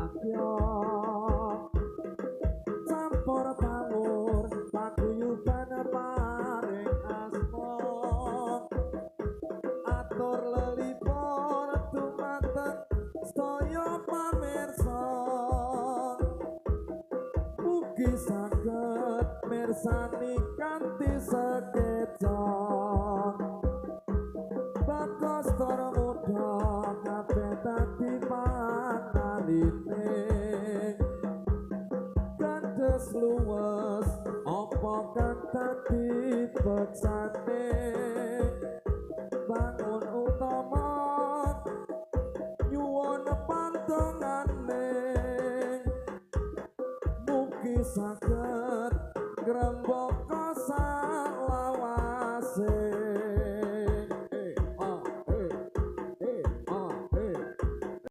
sakya campur pamur paguyuban paring asma atur lelipun dumateng sedaya pamirsa mugi saged mirsani